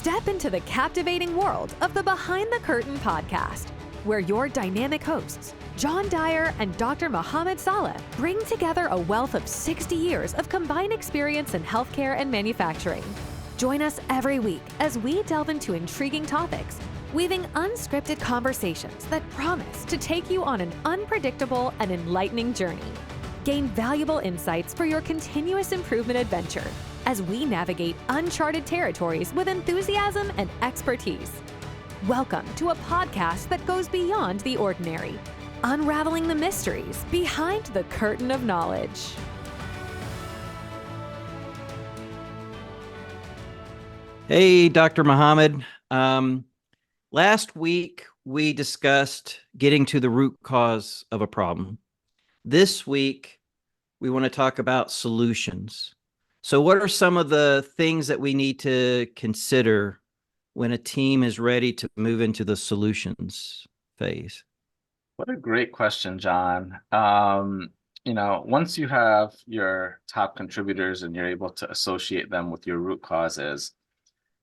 Step into the captivating world of the Behind the Curtain podcast, where your dynamic hosts, John Dyer and Dr. Mohamed Saleh, bring together a wealth of 60 years of combined experience in healthcare and manufacturing. Join us every week as we delve into intriguing topics, weaving unscripted conversations that promise to take you on an unpredictable and enlightening journey. Gain valuable insights for your continuous improvement adventure as we navigate uncharted territories with enthusiasm and expertise. Welcome to a podcast that goes beyond the ordinary, unraveling the mysteries behind the curtain of knowledge. Hey, Dr. Mohamed. Last week, we discussed getting to the root cause of a problem. This week, we want to talk about solutions. So what are some of the things that we need to consider when a team is ready to move into the solutions phase? What a great question, John. Once you have your top contributors and you're able to associate them with your root causes,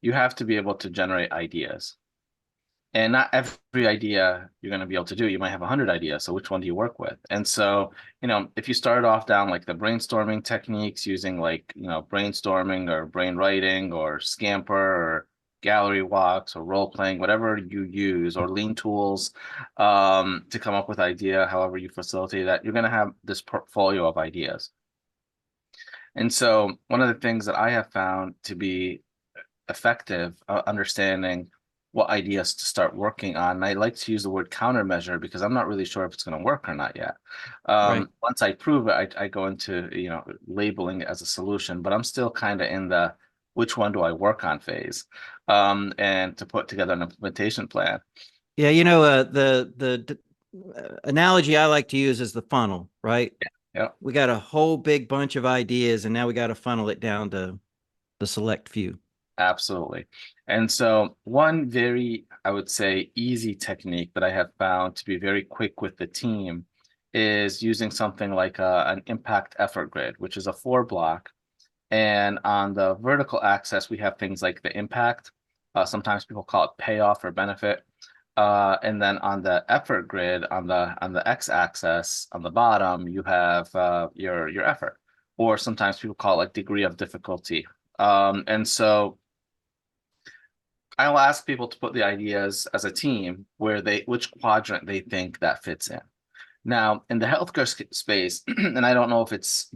you have to be able to generate ideas. And not every idea you're going to be able to do. You might have 100 ideas. So which one do you work with? And so, if you started off down like the brainstorming techniques using brainstorming or brain writing or Scamper or gallery walks or role playing, whatever you use, or lean tools to come up with idea, however you facilitate that, you're going to have this portfolio of ideas. And so one of the things that I have found to be effective understanding what ideas to start working on. And I like to use the word countermeasure because I'm not really sure if it's going to work or not yet. Right. Once I prove it, I go into labeling it as a solution, but I'm still kind of in the which one do I work on phase, and to put together an implementation plan. Yeah, the analogy I like to use is the funnel, right? Yeah. We got a whole big bunch of ideas, and now we got to funnel it down to the select few. Absolutely. And so one very, I would say, easy technique that I have found to be very quick with the team is using something like an impact effort grid, which is a 4-block. And on the vertical axis, we have things like the impact. Sometimes people call it payoff or benefit. And then on the effort grid, on the x-axis, on the bottom, you have your effort. Or sometimes people call it like degree of difficulty. And so I'll ask people to put the ideas as a team which quadrant they think that fits in. Now, in the healthcare space, and I don't know if it's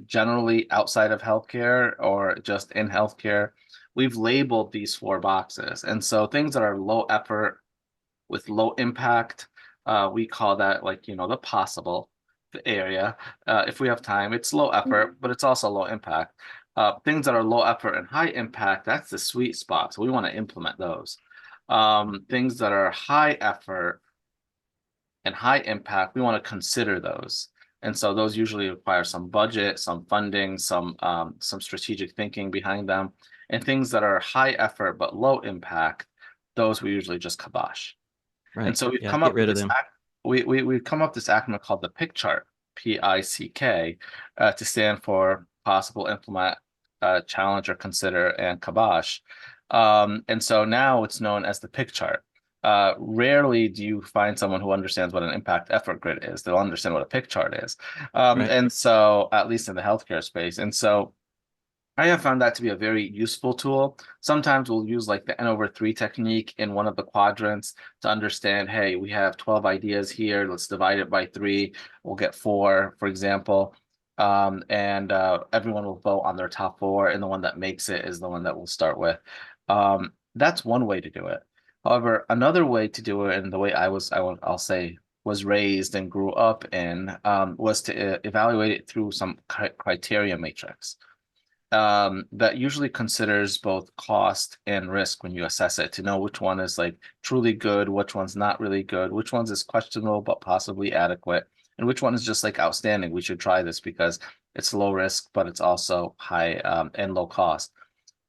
generally outside of healthcare or just in healthcare, we've labeled these 4 boxes. And so things that are low effort with low impact, we call that the possible area. If we have time, it's low effort, but it's also low impact. Things that are low effort and high impact, that's the sweet spot. So we want to implement those. Things that are high effort and high impact, we want to consider those. And so those usually require some budget, some funding, some strategic thinking behind them. And things that are high effort but low impact, those we usually just kibosh. Right. And so we've come get up rid with of this them. we've come up with this acronym called the PICK chart, PICK, to stand for possible, implement, challenge or consider, and kibosh. And so now it's known as the PICK chart. Rarely do you find someone who understands what an impact effort grid is. They'll understand what a PICK chart is. Right. And so, at least in the healthcare space. And so I have found that to be a very useful tool. Sometimes we'll use like the N/3 technique in one of the quadrants to understand, hey, we have 12 ideas here. Let's divide it by 3. We'll get 4, for example. And everyone will vote on their top 4, and the one that makes it is the one that we'll start with. That's one way to do it. However, another way to do it, and the way I'll say was raised and grew up in, was to evaluate it through some criteria matrix. That usually considers both cost and risk when you assess it, to know which one is like truly good, which one's not really good, which one's is questionable but possibly adequate, and which one is just like outstanding. We should try this because it's low risk, but it's also high and low cost.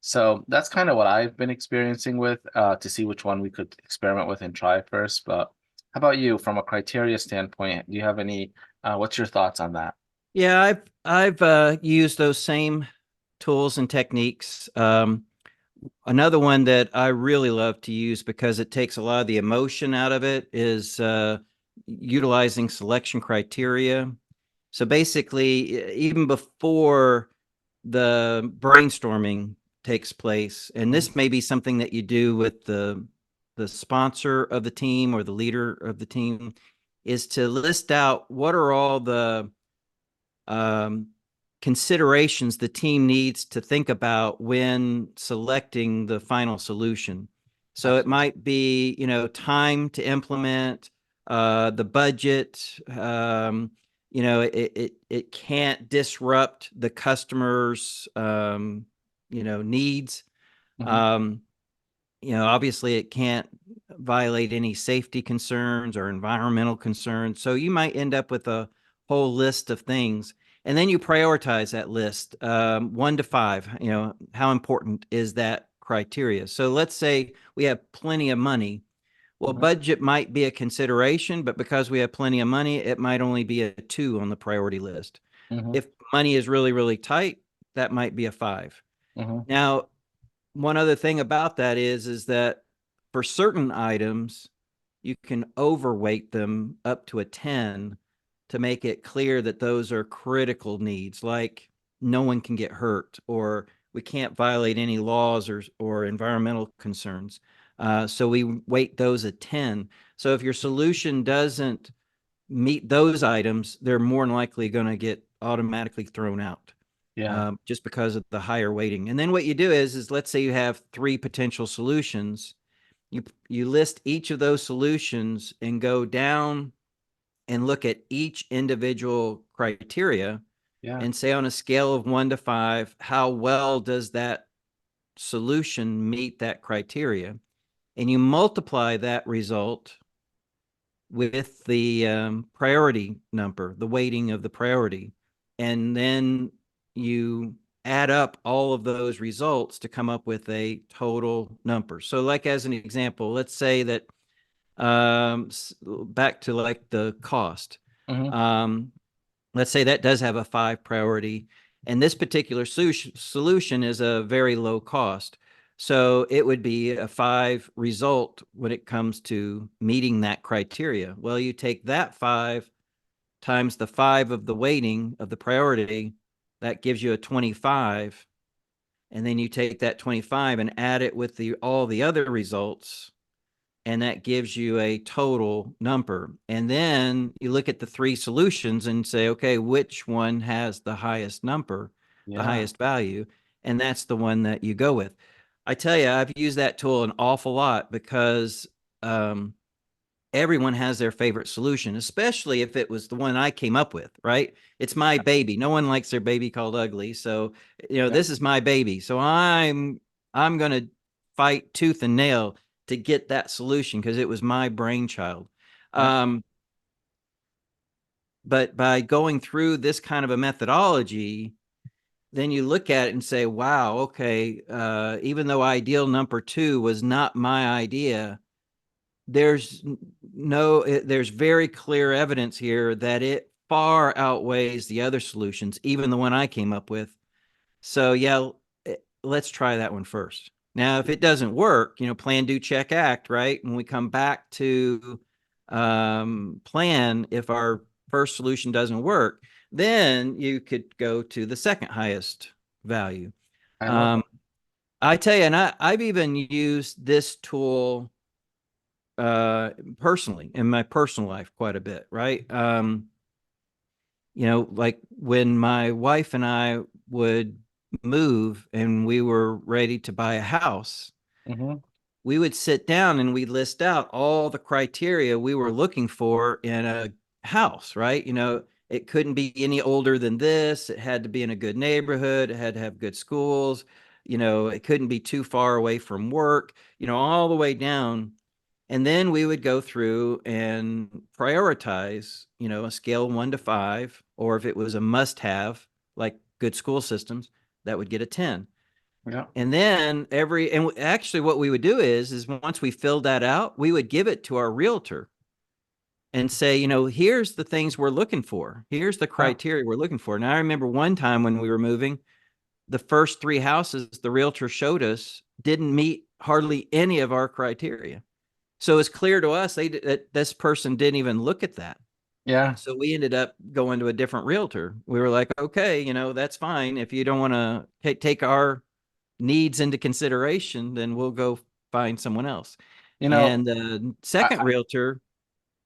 So that's kind of what I've been experiencing with to see which one we could experiment with and try first. But how about you, from a criteria standpoint? Do you have any? What's your thoughts on that? Yeah, I've used those same tools and techniques. Another one that I really love to use because it takes a lot of the emotion out of it is utilizing selection criteria. So basically, even before the brainstorming takes place, and this may be something that you do with the sponsor of the team or the leader of the team, is to list out what are all the um, considerations the team needs to think about when selecting the final solution. So it might be, time to implement, the budget. It can't disrupt the customer's, needs. Um, obviously it can't violate any safety concerns or environmental concerns. So you might end up with a whole list of things. And then you prioritize that list, 1 to 5. How important is that criteria? So let's say we have plenty of money. Well, budget might be a consideration, but because we have plenty of money, it might only be a 2 on the priority list. If money is really, really tight, that might be a 5. Now, one other thing about that is that for certain items, you can overweight them up to a 10 to make it clear that those are critical needs, like no one can get hurt, or we can't violate any laws or environmental concerns. So we weight those at 10. So if your solution doesn't meet those items, they're more than likely going to get automatically thrown out. Just because of the higher weighting. And then what you do is let's say you have 3 potential solutions. You list each of those solutions and go down and look at each individual criteria and say on a scale of 1 to 5, how well does that solution meet that criteria? And you multiply that result with the priority number, the weighting of the priority. And then you add up all of those results to come up with a total number. So like as an example, let's say that back to like the cost. Let's say that does have a 5 priority, and this particular solution is a very low cost. So it would be a 5 result when it comes to meeting that criteria. Well, you take that 5 times the 5 of the weighting of the priority, that gives you a 25. And then you take that 25 and add it with all the other results, and that gives you a total number. And then you look at the 3 solutions and say, okay, which one has the highest number, the highest value? And that's the one that you go with. I tell you, I've used that tool an awful lot because everyone has their favorite solution, especially if it was the one I came up with, right? It's my baby. No one likes their baby called ugly. So, this is my baby. So I'm going to fight tooth and nail to get that solution because it was my brainchild. But by going through this kind of a methodology, then you look at it and say, wow, okay, even though ideal number 2 was not my idea, there's very clear evidence here that it far outweighs the other solutions, even the one I came up with. So let's try that one first. Now, if it doesn't work, plan, do, check, act, right? When we come back to plan, if our first solution doesn't work, then you could go to the second highest value. I tell you, and I've even used this tool personally in my personal life quite a bit, right? Like when my wife and I would move and we were ready to buy a house, we would sit down and we'd list out all the criteria we were looking for in a house, right? It couldn't be any older than this. It had to be in a good neighborhood. It had to have good schools. It couldn't be too far away from work, all the way down. And then we would go through and prioritize, a scale 1 to 5, or if it was a must have, like good school systems, that would get a 10. And then actually what we would do is once we filled that out, we would give it to our realtor and say, here's the things we're looking for. Here's the criteria we're looking for. Now, I remember one time when we were moving, the first 3 houses the realtor showed us didn't meet hardly any of our criteria. So it's clear to us that this person didn't even look at that. Yeah. So we ended up going to a different realtor. We were like, okay, that's fine. If you don't want to take our needs into consideration, then we'll go find someone else. You know, And the I, second realtor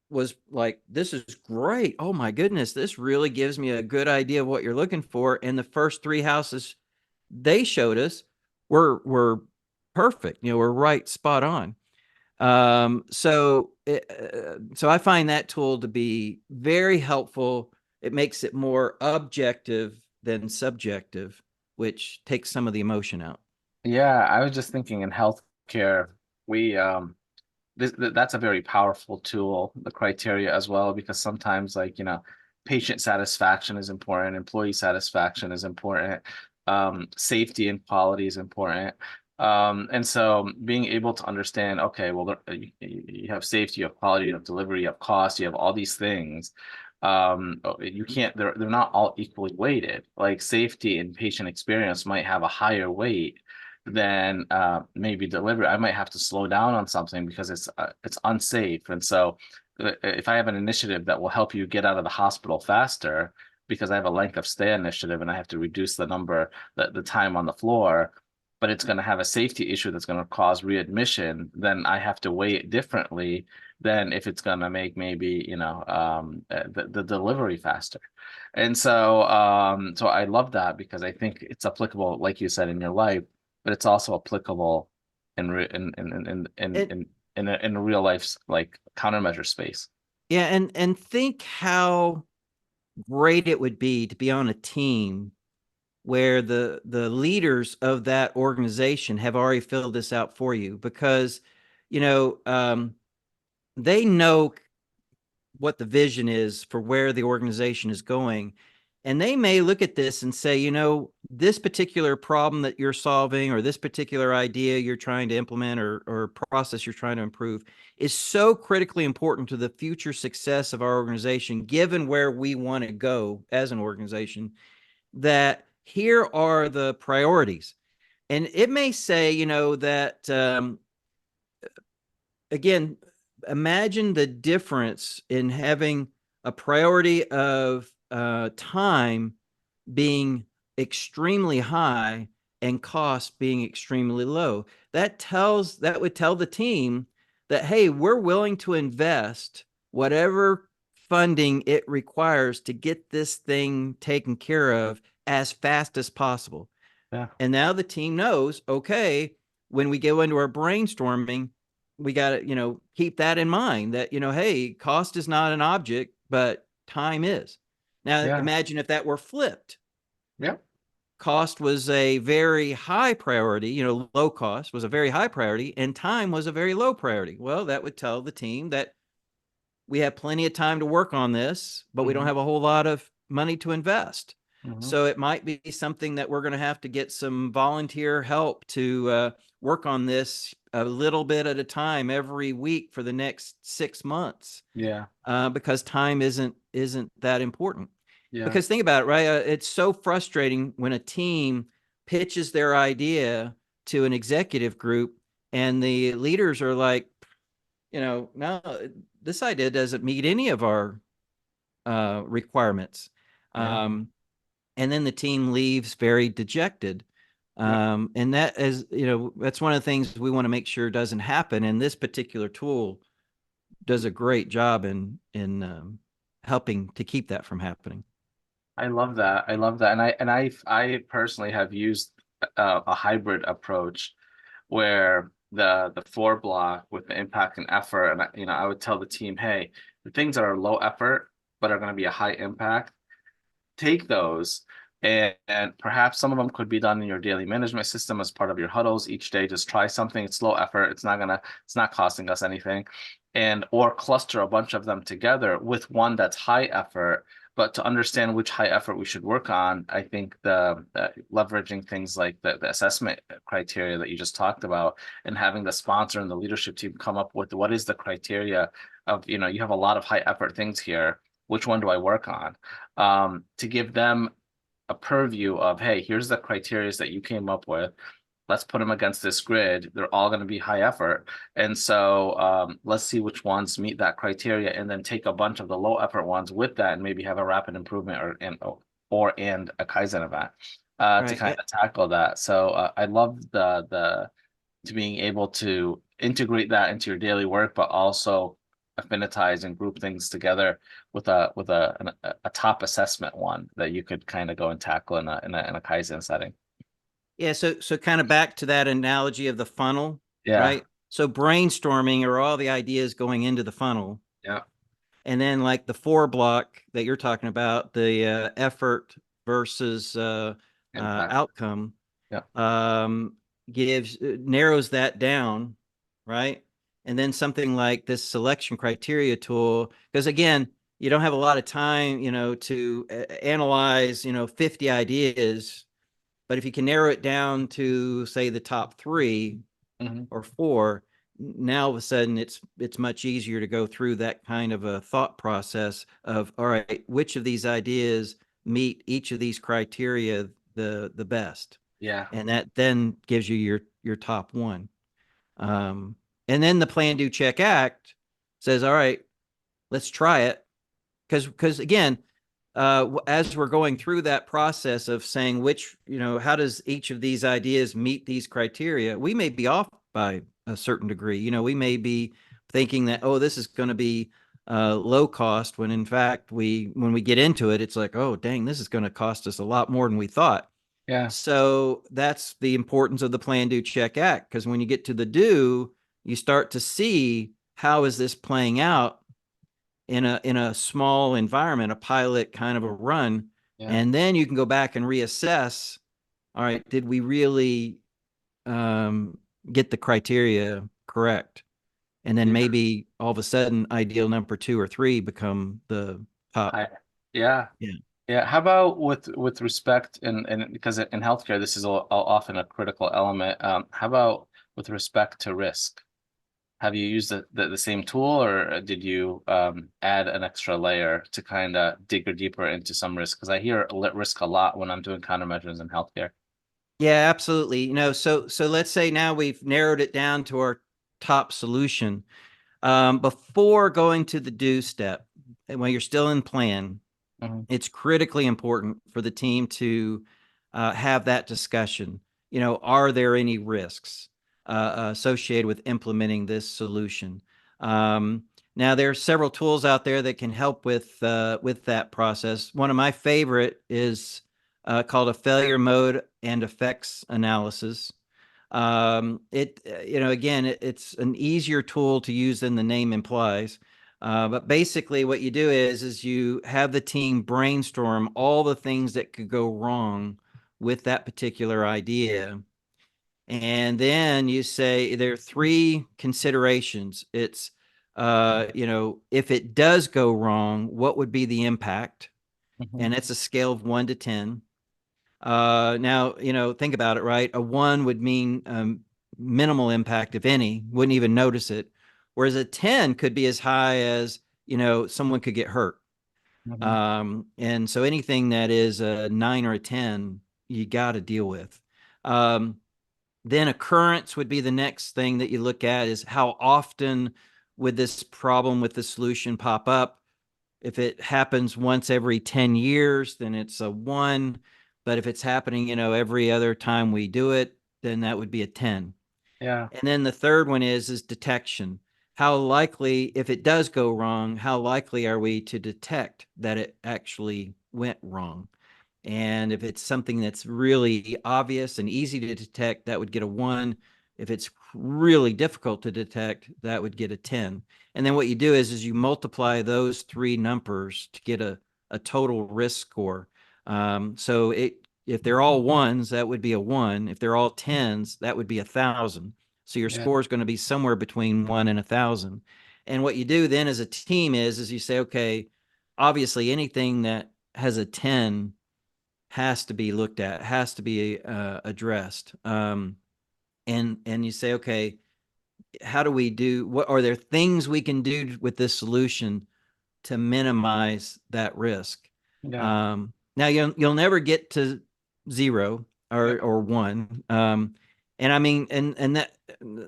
was like, this is great. Oh my goodness, this really gives me a good idea of what you're looking for. And the first 3 houses they showed us were perfect. We're right spot on. So I find that tool to be very helpful. It makes it more objective than subjective, which takes some of the emotion out. yeah, I was just thinking in healthcare, we that's a very powerful tool, the criteria as well, because sometimes, like, patient satisfaction is important, employee satisfaction is important, safety and quality is important. And so being able to understand, okay, well, you have safety, you have quality, you have delivery, you have cost, you have all these things. You can't, they're not all equally weighted. Like safety and patient experience might have a higher weight than maybe delivery. I might have to slow down on something because it's unsafe. And so if I have an initiative that will help you get out of the hospital faster because I have a length of stay initiative and I have to reduce the time on the floor, but it's going to have a safety issue that's going to cause readmission, then I have to weigh it differently than if it's going to make maybe, the delivery faster. And so I love that because I think it's applicable, like you said, in your life, but it's also applicable in It, in a real life, like, countermeasure space. yeah, and think how great it would be on a team where the leaders of that organization have already filled this out for you, because you know um, they know what the vision is for where the organization is going. And they may look at this and say, this particular problem that you're solving, or this particular idea you're trying to implement, or process you're trying to improve, is so critically important to the future success of our organization, given where we want to go as an organization, that here are the priorities. And it may say, that, again, imagine the difference in having a priority of time being extremely high and cost being extremely low. That would tell the team that, hey, we're willing to invest whatever funding it requires to get this thing taken care of as fast as possible. Yeah. And now the team knows, okay, when we go into our brainstorming, we got to, keep that in mind, that, hey, cost is not an object, but time is. Now, Yeah. imagine if that were flipped. Yeah. Cost was a very high priority, low cost was a very high priority, and time was a very low priority. Well, that would tell the team that we have plenty of time to work on this, but we don't have a whole lot of money to invest. Mm-hmm. So it might be something that we're going to have to get some volunteer help to work on this a little bit at a time every week for the next 6 months, Yeah. because time isn't that important. Yeah. Because think about it, right? It's so frustrating when a team pitches their idea to an executive group and the leaders are like, no, this idea doesn't meet any of our requirements. Yeah. And then the team leaves very dejected. Yeah. And that is, that's one of the things we want to make sure doesn't happen. And this particular tool does a great job in helping to keep that from happening. I love that. I love that. And I personally have used a hybrid approach where the 4 block with the impact and effort, and I would tell the team, hey, the things that are low effort but are going to be a high impact, take those, and perhaps some of them could be done in your daily management system as part of your huddles each day. Just try something. It's low effort. It's not costing us anything. Or cluster a bunch of them together with one that's high effort. But to understand which high effort we should work on, I think the leveraging things like the assessment criteria that you just talked about, and having the sponsor and the leadership team come up with what is the criteria of, you have a lot of high effort things here. Which one do I work on? To give them a purview of, hey, here's the criteria that you came up with. let's put them against this grid. They're all going to be high effort. And so let's see which ones meet that criteria, and then take a bunch of the low effort ones with that and maybe have a rapid improvement and a Kaizen event to Right. kind of tackle that. So I love the to being able to integrate that into your daily work, but also affinitize and group things together with a top assessment one that you could kind of go and tackle in a Kaizen setting. Yeah, so kind of back to that analogy of the funnel, Yeah. right? So brainstorming are all the ideas going into the funnel. Yeah. And then like the 4 block that you're talking about, the effort versus Impact. outcome, Yeah. narrows that down, right? And then something like this selection criteria tool, because again, you don't have a lot of time, to analyze, 50 ideas. But if you can narrow it down to, say, the top 3 or 4, now all of a sudden it's much easier to go through that kind of a thought process of, all right, which of these ideas meet each of these criteria the best. Yeah. And that then gives you your top one. And then the plan, do, check, act says, all right, let's try it. Because again, as we're going through that process of saying how does each of these ideas meet these criteria, we may be off by a certain degree. We may be thinking that, oh, this is going to be low cost, when in fact when we get into it, it's like, oh, dang, this is going to cost us a lot more than we thought. Yeah. So that's the importance of the plan, do, check, act. Because when you get to the do, you start to see, how is this playing out in a small environment, a pilot kind of a run. Yeah. And then you can go back and reassess, all right, did we really get the criteria correct? And then maybe all of a sudden ideal number 2 or 3 become the top. Yeah. How about with respect, and because in healthcare this is often a critical element. How about with respect to risk? Have you used the same tool, or did you add an extra layer to kind of dig deeper into some risk? Because I hear risk a lot when I'm doing countermeasures in healthcare. Yeah, absolutely. So let's say now we've narrowed it down to our top solution. Before going to the do step, and when you're still in plan, it's critically important for the team to have that discussion. Are there any risks associated with implementing this solution? Now, there are several tools out there that can help with that process. One of my favorite is called a failure mode and effects analysis. It's an easier tool to use than the name implies. But basically what you do is you have the team brainstorm all the things that could go wrong with that particular idea. And then you say there are 3 considerations. It's, if it does go wrong, what would be the impact? And it's a scale of 1 to 10. Now, think about it, right? A 1 would mean minimal impact, if any, wouldn't even notice it. Whereas a 10 could be as high as, someone could get hurt. And so anything that is a 9 or a 10, you got to deal with. Then occurrence would be the next thing that you look at, is how often would this problem with the solution pop up? If it happens once every 10 years, then it's a 1. But if it's happening, every other time we do it, then that would be a 10. Yeah. And then the third one is detection. How likely, if it does go wrong, how likely are we to detect that it actually went wrong? And if it's something that's really obvious and easy to detect, that would get a 1. If it's really difficult to detect, that would get a 10. And then what you do is you multiply those 3 numbers to get a total risk score. So if they're all 1s, that would be a 1. If they're all 10s, that would be 1,000. So your score is going to be somewhere between 1 and 1,000. And what you do then as a team is you say, okay, obviously anything that has a 10 has to be looked at, has to be addressed. And you say, okay, how do we do, what are there things we can do with this solution to minimize that risk? Now you'll never get to 0 or 1. And I mean,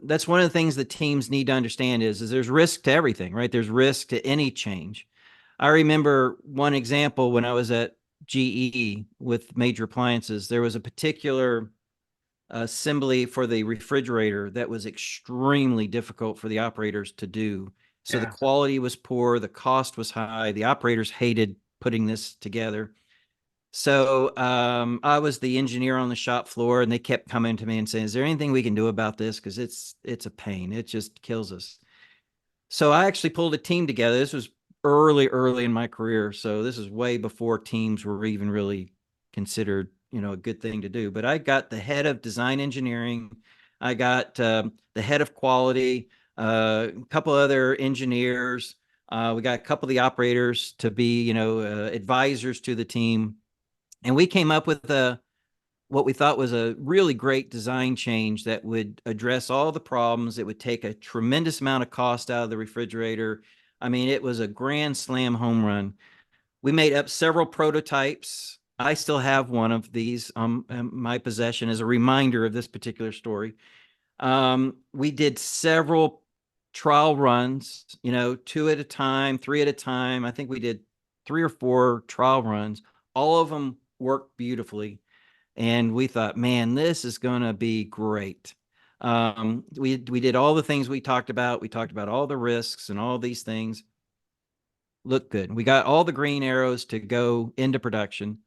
that's one of the things that teams need to understand is there's risk to everything, right? There's risk to any change. I remember one example when I was at GE with major appliances. There was a particular assembly for the refrigerator that was extremely difficult for the operators to do. So the Yeah. quality was poor, the cost was high, the operators hated putting this together. So I was the engineer on the shop floor, and they kept coming to me and saying, "Is there anything we can do about this? Because it's a pain. It just kills us." So I actually pulled a team together. This was early in my career, so this is way before teams were even really considered, a good thing to do. But I got the head of design engineering, I got the head of quality, a couple other engineers. We got a couple of the operators to be, advisors to the team, and we came up with what we thought was a really great design change that would address all the problems. It would take a tremendous amount of cost out of the refrigerator. I mean, it was a grand slam home run. We made up several prototypes. I still have one of these in my possession as a reminder of this particular story. We did several trial runs, 2 at a time, 3 at a time. I think we did 3 or 4 trial runs. All of them worked beautifully. And we thought, man, this is going to be great. We did all the things we talked about. We talked about all the risks and all these things. Looked good. We got all the green arrows to go into production.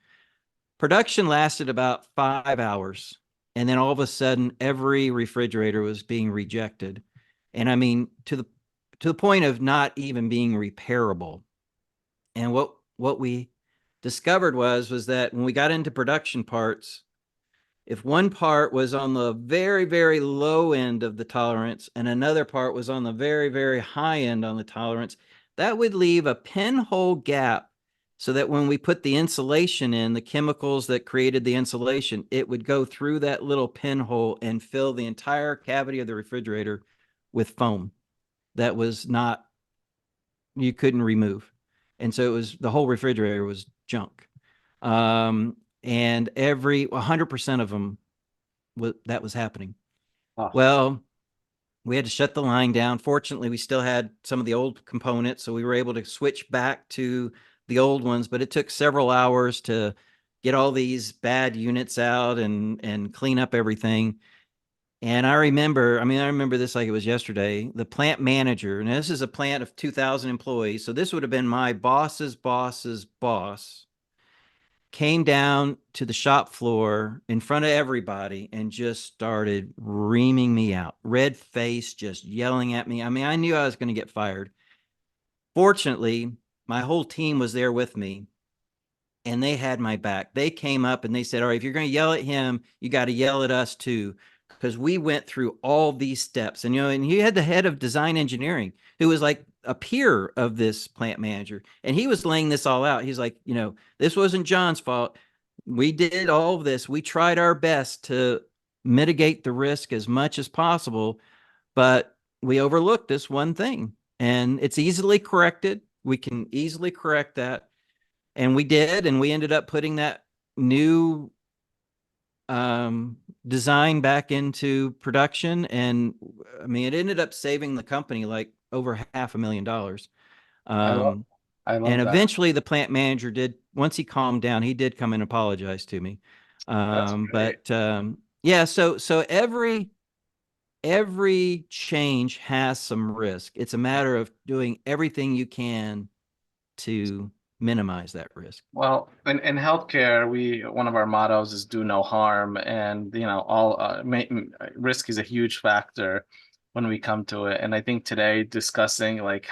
Production lasted about 5 hours. And then all of a sudden, every refrigerator was being rejected. And I mean, to the point of not even being repairable. And what we discovered was that when we got into production parts, if one part was on the very, very low end of the tolerance and another part was on the very, very high end on the tolerance, that would leave a pinhole gap so that when we put the insulation in, the chemicals that created the insulation, it would go through that little pinhole and fill the entire cavity of the refrigerator with foam that was not, you couldn't remove. And so the whole refrigerator was junk. And 100% of them, that was happening. Oh, Well, we had to shut the line down. Fortunately, we still had some of the old components, so we were able to switch back to the old ones, but it took several hours to get all these bad units out and clean up everything. And I remember this like it was yesterday. The plant manager, and this is a plant of 2,000 employees, so this would have been my boss's boss's boss, came down to the shop floor in front of everybody and just started reaming me out, red face, just yelling at me. I mean, I knew I was going to get fired. Fortunately, my whole team was there with me, and they had my back. They came up and they said, "All right, if you're going to yell at him, you got to yell at us too." Because we went through all these steps. And you had the head of design engineering who was like a peer of this plant manager. And he was laying this all out. He's like, this wasn't John's fault. We did all of this. We tried our best to mitigate the risk as much as possible, but we overlooked this one thing. And it's easily corrected. We can easily correct that. And we did. And we ended up putting that new design back into production. And I mean, it ended up saving the company like over $500,000. I love I And love that. eventually the plant manager did, once he calmed down, he did come and apologize to me. That's great. But yeah, so every change has some risk. It's a matter of doing everything you can to minimize that risk. Well, in healthcare, one of our mottos is do no harm, and all risk is a huge factor when we come to it. And I think today discussing like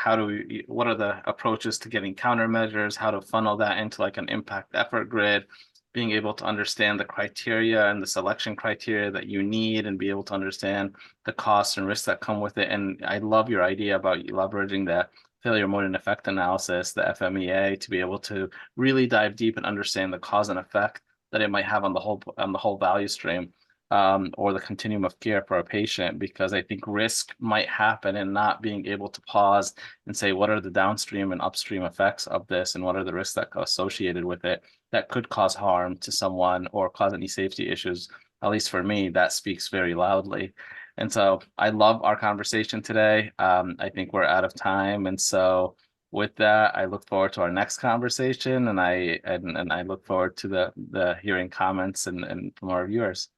what are the approaches to getting countermeasures, how to funnel that into like an impact effort grid, being able to understand the criteria and the selection criteria that you need, and be able to understand the costs and risks that come with it. And I love your idea about leveraging that failure mode and effect analysis, the FMEA, to be able to really dive deep and understand the cause and effect that it might have on the whole value stream, or the continuum of care for a patient. Because I think risk might happen in not being able to pause and say, what are the downstream and upstream effects of this, and what are the risks that are associated with it that could cause harm to someone or cause any safety issues at least for me, that speaks very loudly. And so I love our conversation today. I think we're out of time. And so with that, I look forward to our next conversation, and I look forward to the hearing comments and from our viewers.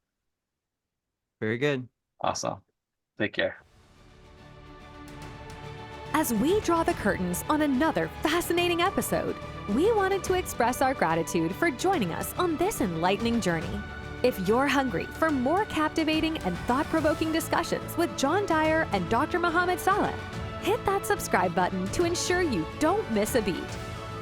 Very good. Awesome. Take care. As we draw the curtains on another fascinating episode, we wanted to express our gratitude for joining us on this enlightening journey. If you're hungry for more captivating and thought-provoking discussions with John Dyer and Dr. Mohamed Saleh, hit that subscribe button to ensure you don't miss a beat.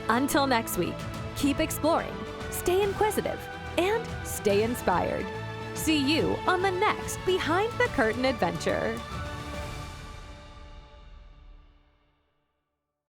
Until next week, keep exploring, stay inquisitive, and stay inspired. See you on the next Behind the Curtain adventure.